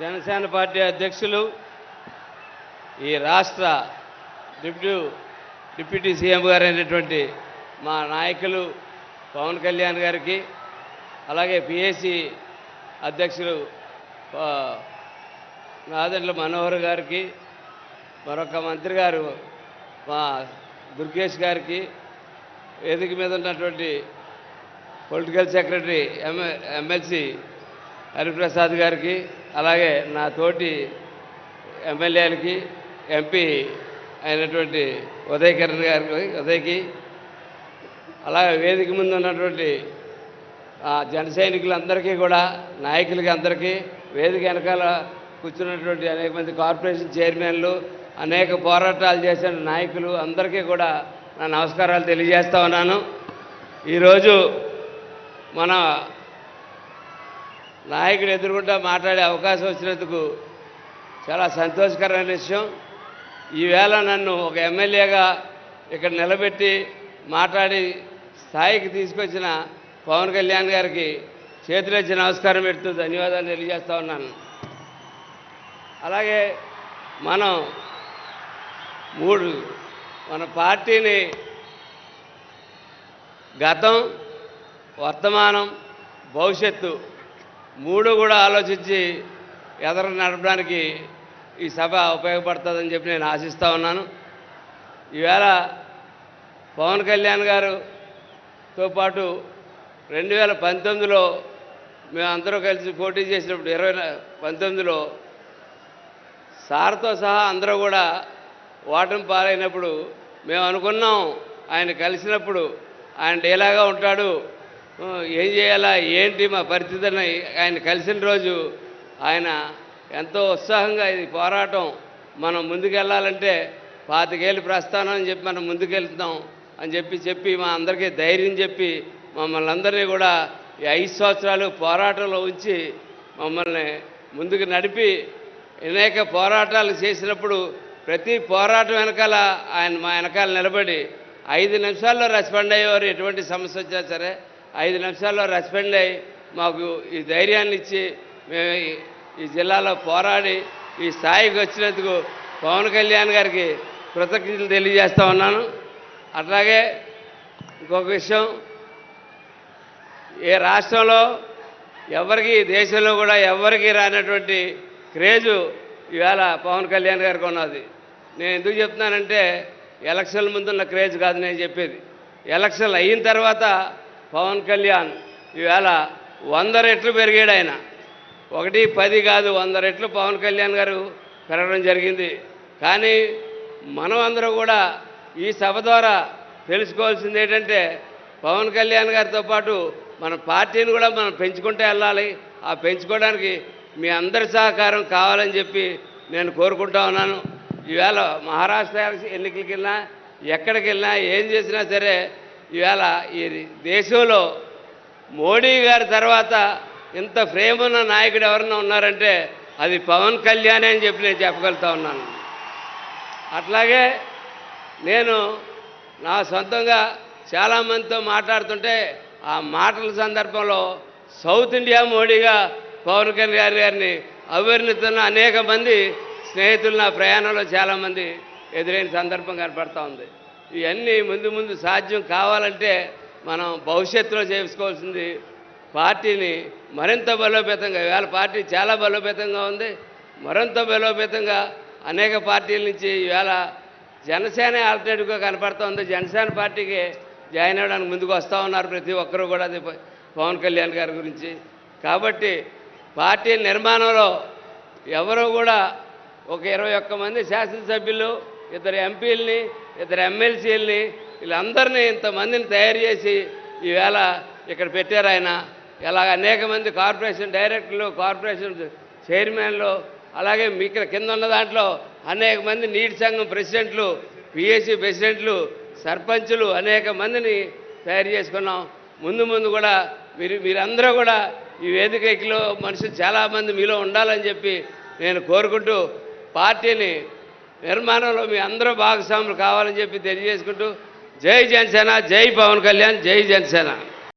Janasena party అధ్యక్షులు ఈ రాష్ట్ర డిప్యూటీ సీఎం గారు అయినటువంటి మా నాయకులు పవన్ కళ్యాణ్ గారికి, అలాగే పిఏసీ అధ్యక్షులు నాదెండ్ల మనోహర్ గారికి, మరొక మంత్రి గారు మా దుర్గేష్ గారికి, వేదిక మీద ఉన్నటువంటి పొలిటికల్ సెక్రటరీ ఎమ్మెల్సీ హరిప్రసాద్ గారికి, అలాగే నా తోటి ఎమ్మెల్యేలకి, ఎంపీ అయినటువంటి ఉదయ్కి, అలాగే వేదిక ముందు ఉన్నటువంటి జన సైనికులందరికీ కూడా, నాయకులకి అందరికీ, వేదిక వెనకాల కూర్చున్నటువంటి అనేక మంది కార్పొరేషన్ చైర్మన్లు, అనేక పోరాటాలు చేసిన నాయకులు అందరికీ కూడా నా నమస్కారాలు తెలియజేస్తా ఉన్నాను. ఈరోజు మన నాయకుడు ఎదురుగుంటా మాట్లాడే అవకాశం వచ్చినందుకు చాలా సంతోషకరమైన విషయం. ఈవేళ నన్ను ఒక ఎమ్మెల్యేగా ఇక్కడ నిలబెట్టి మాట్లాడి స్థాయికి తీసుకొచ్చిన పవన్ కళ్యాణ్ గారికి చేతులెత్తి నమస్కారం పెడుతూ ధన్యవాదాలు తెలియజేస్తా ఉన్నాను. అలాగే మన పార్టీని గతం, వర్తమానం, భవిష్యత్తు మూడు కూడా ఆలోచించి ఎదురు నడపడానికి ఈ సభ ఉపయోగపడుతుందని చెప్పి నేను ఆశిస్తూ ఉన్నాను. ఈవేళ పవన్ కళ్యాణ్ గారుతో పాటు 2019లో మేమందరూ కలిసి పోటీ చేసినప్పుడు 2019లో సార్తో సహా అందరూ కూడా ఓటమి పాలైనప్పుడు మేము అనుకున్నాం, ఆయన కలిసినప్పుడు ఆయన ఎలాగా ఉంటాడు, ఏం చేయాలా, ఏంటి మా పరిస్థితిని ఆయన కలిసిన రోజు ఆయన ఎంతో ఉత్సాహంగా ఇది పోరాటం మనం ముందుకెళ్ళాలంటే 25 ఏళ్ళు ప్రస్థానం అని చెప్పి మనం ముందుకెళ్తున్నాం అని చెప్పి మా అందరికీ ధైర్యం చెప్పి మమ్మల్ని అందరినీ కూడా ఈ 5 సంవత్సరాలు పోరాటంలో ఉంచి మమ్మల్ని ముందుకు నడిపి అనేక పోరాటాలు చేసినప్పుడు ప్రతి పోరాటం వెనకాల ఆయన మా వెనకాల నిలబడి 5 నిమిషాల్లో రెస్పాండ్ అయ్యేవారు. ఎటువంటి సమస్య వచ్చినా సరే 5 నిమిషాల్లో రెస్పాండ్ అయ్యి మాకు ఈ ధైర్యాన్ని ఇచ్చి మేము ఈ జిల్లాలో పోరాడి ఈ స్థాయికి వచ్చినందుకు పవన్ కళ్యాణ్ గారికి కృతజ్ఞతలు తెలియజేస్తూ ఉన్నాను. అట్లాగే ఇంకొక విషయం, ఏ రాష్ట్రంలో ఎవరికి, దేశంలో కూడా ఎవరికి రానటువంటి క్రేజు ఇవాళ పవన్ కళ్యాణ్ గారికి ఉన్నది. నేను ఎందుకు చెప్తున్నానంటే ఎలక్షన్ల ముందున్న క్రేజ్ కాదు నేను చెప్పేది. ఎలక్షన్లు అయిన తర్వాత పవన్ కళ్యాణ్ ఇవాళ 100 రెట్లు పెరిగాడు. ఆయన 1, 10 కాదు 100 రెట్లు పవన్ కళ్యాణ్ గారు పెరగడం జరిగింది. కానీ మనం అందరూ కూడా ఈ సభ ద్వారా తెలుసుకోవాల్సింది ఏంటంటే పవన్ కళ్యాణ్ గారితో పాటు మన పార్టీని కూడా మనం పెంచుకుంటూ వెళ్ళాలి. ఆ పెంచుకోవడానికి మీ అందరి సహకారం కావాలని చెప్పి నేను కోరుకుంటా ఉన్నాను. ఈవేళ మహారాష్ట్ర ఎన్నికలకి వెళ్ళినా, ఎక్కడికి వెళ్ళినా, ఏం చేసినా సరే ఈవేళ ఈ దేశంలో మోడీ గారి తర్వాత ఇంత ప్రేమ ఉన్న నాయకుడు ఎవరన్నా ఉన్నారంటే అది పవన్ కళ్యాణ్ అని చెప్పి నేను చెప్పగలుగుతా ఉన్నాను. అట్లాగే నేను నా సొంతంగా చాలామందితో మాట్లాడుతుంటే ఆ మాటల సందర్భంలో సౌత్ ఇండియా మోడీగా పవన్ కళ్యాణ్ గారిని అభివర్ణిస్తున్న అనేక మంది స్నేహితులు నా ప్రయాణంలో చాలామంది ఎదురైన సందర్భం కనపడతా ఉంది. ఇవన్నీ ముందు సాధ్యం కావాలంటే మనం భవిష్యత్తులో చేసుకోవాల్సింది పార్టీని మరింత బలోపేతంగా, ఇవాళ పార్టీ చాలా బలోపేతంగా ఉంది, మరింత బలోపేతంగా అనేక పార్టీల నుంచి ఇవాళ జనసేన ఆల్టర్నేటివ్గా కనపడుతోంది. జనసేన పార్టీకి జాయిన్ అవ్వడానికి ముందుకు వస్తూ ఉన్నారు ప్రతి ఒక్కరూ కూడా, అది పవన్ కళ్యాణ్ గారి గురించి. కాబట్టి పార్టీ నిర్మాణంలో ఎవరో కూడా ఒక 21 మంది శాసనసభ్యులు, 2 ఎంపీలని, 2 ఎమ్మెల్సీలని, వీళ్ళందరినీ ఇంతమందిని తయారు చేసి ఈవేళ ఇక్కడ పెట్టారు ఆయన. ఇలాగ అనేక మంది కార్పొరేషన్ డైరెక్టర్లు, కార్పొరేషన్ చైర్మన్లు, అలాగే మీకు కింద ఉన్న దాంట్లో అనేక మంది నీటి సంఘం ప్రెసిడెంట్లు, పిఎస్సి ప్రెసిడెంట్లు, సర్పంచులు అనేక మందిని తయారు చేసుకున్నాం. ముందు కూడా మీరందరూ కూడా ఈ వేదికలో మనుషులు చాలామంది మీలో ఉండాలని చెప్పి నేను కోరుకుంటూ పార్టీని నిర్మాణంలో మీ అందరూ భాగస్వాములు కావాలని చెప్పి తెలియజేసుకుంటూ జై జనసేన, జై పవన్ కళ్యాణ్, జై జనసేన.